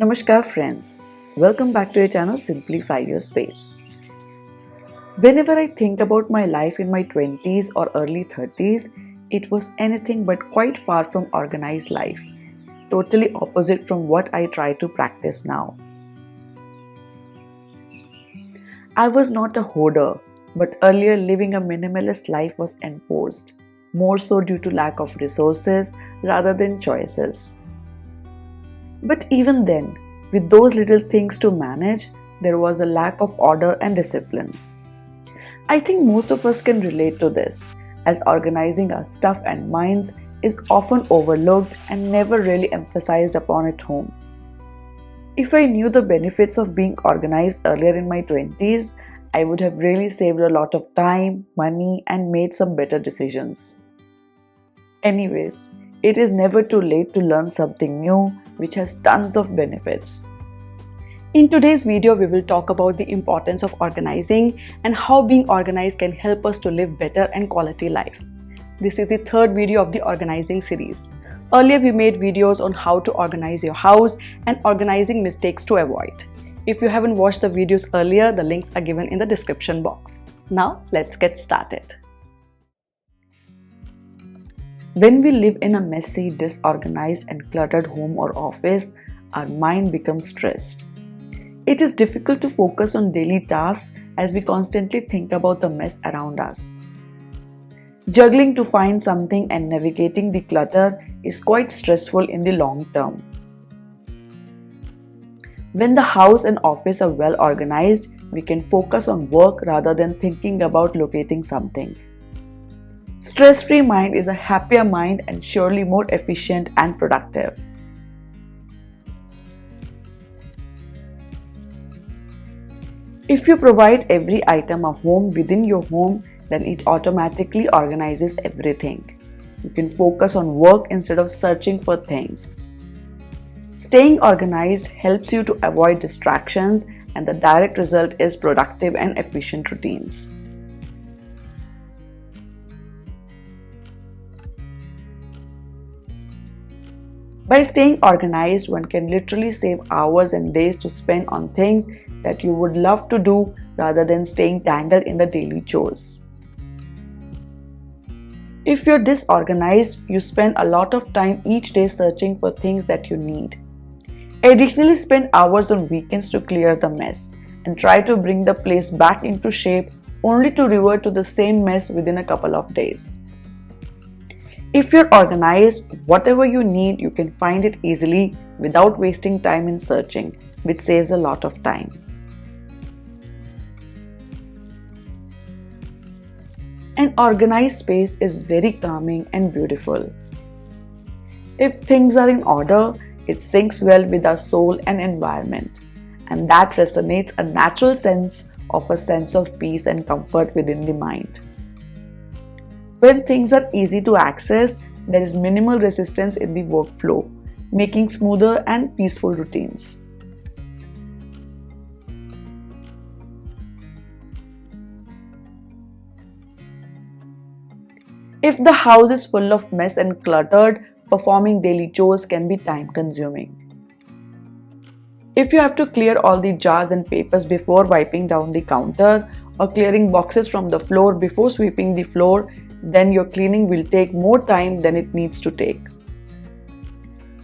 Namaskar friends, welcome back to your channel Simplify Your Space. Whenever I think about my life in my 20s or early 30s, it was anything but quite far from organized life, totally opposite from what I try to practice now. I was not a hoarder, but earlier living a minimalist life was enforced, more so due to lack of resources rather than choices. But even then, with those little things to manage, there was a lack of order and discipline. I think most of us can relate to this, as organizing our stuff and minds is often overlooked and never really emphasized upon at home. If I knew the benefits of being organized earlier in my 20s, I would have really saved a lot of time, money, and made some better decisions. Anyways, it is never too late to learn something new, which has tons of benefits. In today's video, we will talk about the importance of organizing and how being organized can help us to live better and quality life. This is the third video of the organizing series. Earlier, we made videos on how to organize your house and organizing mistakes to avoid. If you haven't watched the videos earlier, the links are given in the description box. Now, let's get started. When we live in a messy, disorganized and cluttered home or office, our mind becomes stressed. It is difficult to focus on daily tasks as we constantly think about the mess around us. Juggling to find something and navigating the clutter is quite stressful in the long term. When the house and office are well organized, we can focus on work rather than thinking about locating something. Stress-free mind is a happier mind and surely more efficient and productive. If you provide every item of home within your home, then it automatically organizes everything. You can focus on work instead of searching for things. Staying organized helps you to avoid distractions, and the direct result is productive and efficient routines. By staying organized, one can literally save hours and days to spend on things that you would love to do rather than staying tangled in the daily chores. If you're disorganized, you spend a lot of time each day searching for things that you need. Additionally, spend hours on weekends to clear the mess and try to bring the place back into shape only to revert to the same mess within a couple of days. If you're organized, whatever you need, you can find it easily without wasting time in searching, which saves a lot of time. An organized space is very calming and beautiful. If things are in order, it syncs well with our soul and environment, and that resonates a natural sense of peace and comfort within the mind. When things are easy to access, there is minimal resistance in the workflow, making smoother and peaceful routines. If the house is full of mess and cluttered, performing daily chores can be time-consuming. If you have to clear all the jars and papers before wiping down the counter, or clearing boxes from the floor before sweeping the floor, then your cleaning will take more time than it needs to take.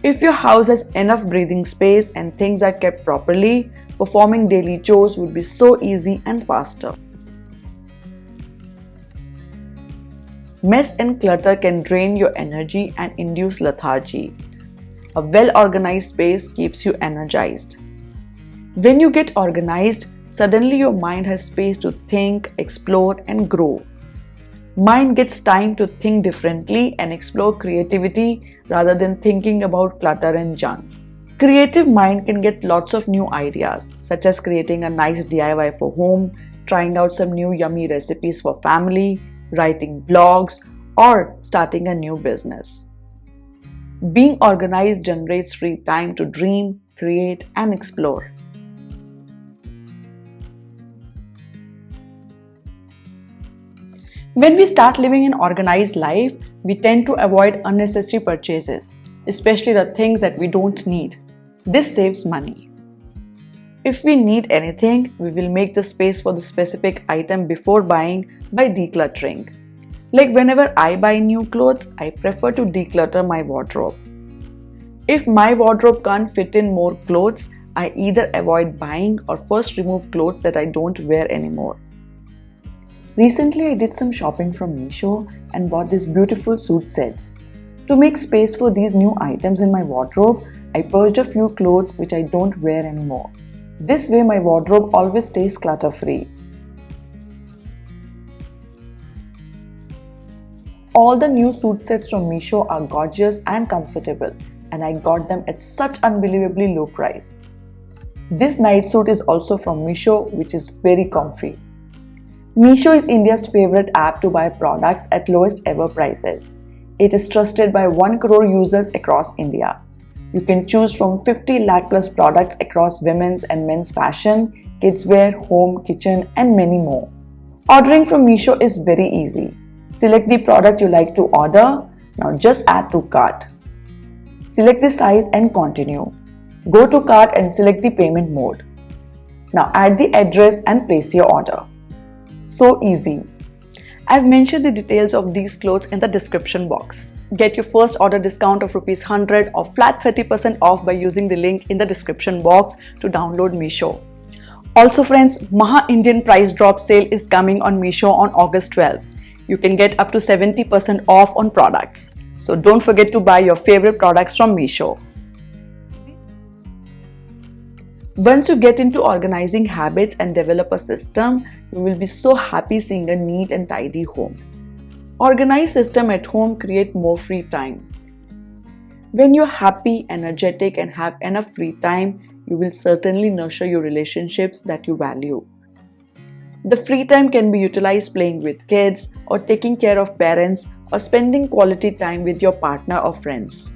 If your house has enough breathing space and things are kept properly, performing daily chores would be so easy and faster. Mess and clutter can drain your energy and induce lethargy. A well-organized space keeps you energized. When you get organized, suddenly your mind has space to think, explore, and grow. Mind gets time to think differently and explore creativity rather than thinking about clutter and junk. Creative mind can get lots of new ideas, such as creating a nice DIY for home, trying out some new yummy recipes for family, writing blogs, or starting a new business. Being organized generates free time to dream, create, and explore. When we start living an organized life, we tend to avoid unnecessary purchases, especially the things that we don't need. This saves money. If we need anything, we will make the space for the specific item before buying by decluttering. Like whenever I buy new clothes, I prefer to declutter my wardrobe. If my wardrobe can't fit in more clothes, I either avoid buying or first remove clothes that I don't wear anymore. Recently, I did some shopping from Meesho and bought these beautiful suit sets. To make space for these new items in my wardrobe, I purged a few clothes which I don't wear anymore. This way, my wardrobe always stays clutter-free. All the new suit sets from Meesho are gorgeous and comfortable, and I got them at such unbelievably low price. This night suit is also from Meesho, which is very comfy. Meesho is India's favorite app to buy products at lowest ever prices. It is trusted by 1 crore users across India. You can choose from 50 lakh plus products across women's and men's fashion, kidswear, home, kitchen, and many more. Ordering from Meesho is very easy. Select the product you like to order. Now just add to cart. Select the size and continue. Go to cart and select the payment mode. Now add the address and place your order. So easy. I've mentioned the details of these clothes in the description box. Get your first order discount of ₹100 or flat 30% off by using the link in the description box to download Meesho. Also friends, Maha Indian price drop sale is coming on Meesho on August 12th. You can get up to 70% off on products. So don't forget to buy your favorite products from Meesho. Once you get into organizing habits and develop a system, you will be so happy seeing a neat and tidy home. Organized system at home create more free time. When you're happy, energetic, and have enough free time, you will certainly nurture your relationships that you value. The free time can be utilized playing with kids, or taking care of parents, or spending quality time with your partner or friends.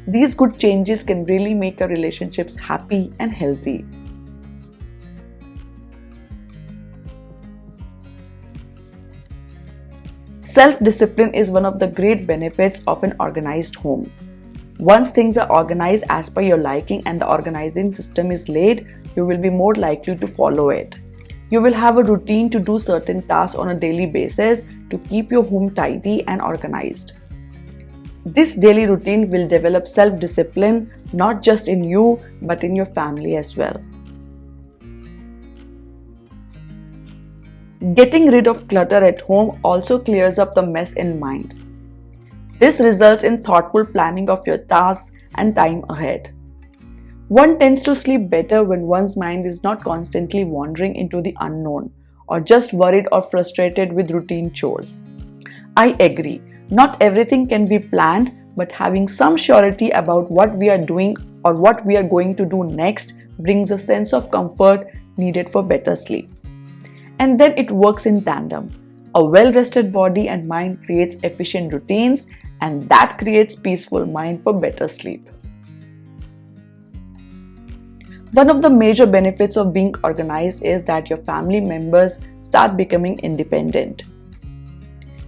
These good changes can really make our relationships happy and healthy. Self-discipline is one of the great benefits of an organized home. Once things are organized as per your liking and the organizing system is laid, you will be more likely to follow it. You will have a routine to do certain tasks on a daily basis to keep your home tidy and organized. This daily routine will develop self-discipline not just in you but in your family as well. Getting rid of clutter at home also clears up the mess in mind. This results in thoughtful planning of your tasks and time ahead. One tends to sleep better when one's mind is not constantly wandering into the unknown or just worried or frustrated with routine chores. I agree, not everything can be planned, but having some surety about what we are doing or what we are going to do next brings a sense of comfort needed for better sleep. And then it works in tandem. A well-rested body and mind creates efficient routines, and that creates peaceful mind for better sleep. One of the major benefits of being organized is that your family members start becoming independent.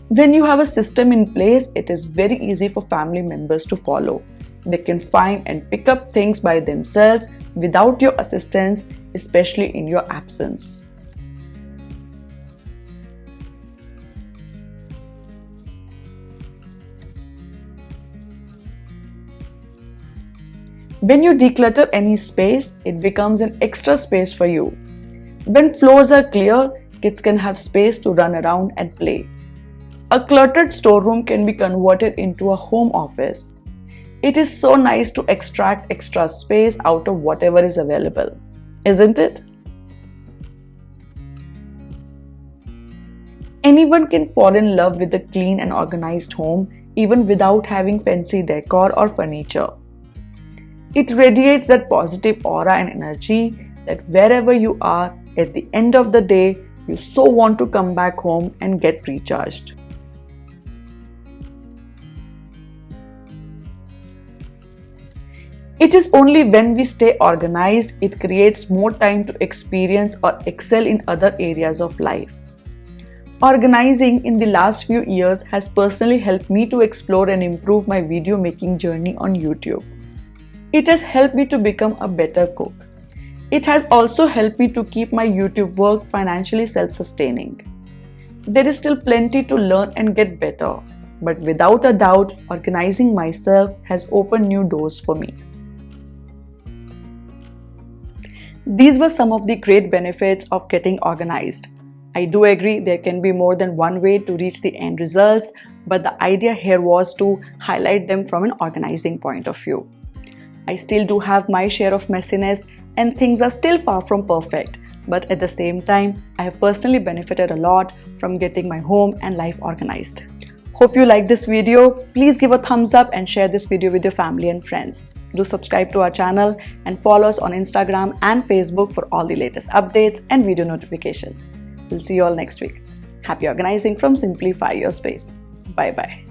When you have a system in place, it is very easy for family members to follow. They can find and pick up things by themselves without your assistance, especially in your absence. When you declutter any space, it becomes an extra space for you. When floors are clear, kids can have space to run around and play. A cluttered storeroom can be converted into a home office. It is so nice to extract extra space out of whatever is available, isn't it? Anyone can fall in love with a clean and organized home even without having fancy decor or furniture. It radiates that positive aura and energy that wherever you are, at the end of the day, you so want to come back home and get recharged. It is only when we stay organized, it creates more time to experience or excel in other areas of life. Organizing in the last few years has personally helped me to explore and improve my video making journey on YouTube. It has helped me to become a better cook. It has also helped me to keep my YouTube work financially self-sustaining. There is still plenty to learn and get better, but without a doubt, organizing myself has opened new doors for me. These were some of the great benefits of getting organized. I do agree there can be more than one way to reach the end results, but the idea here was to highlight them from an organizing point of view. I still do have my share of messiness and things are still far from perfect, but at the same time, I have personally benefited a lot from getting my home and life organized. Hope you like this video. Please give a thumbs up and share this video with your family and friends. Do subscribe to our channel and follow us on Instagram and Facebook for all the latest updates and video notifications. We'll see you all next week. Happy organizing from Simplify Your Space. Bye bye.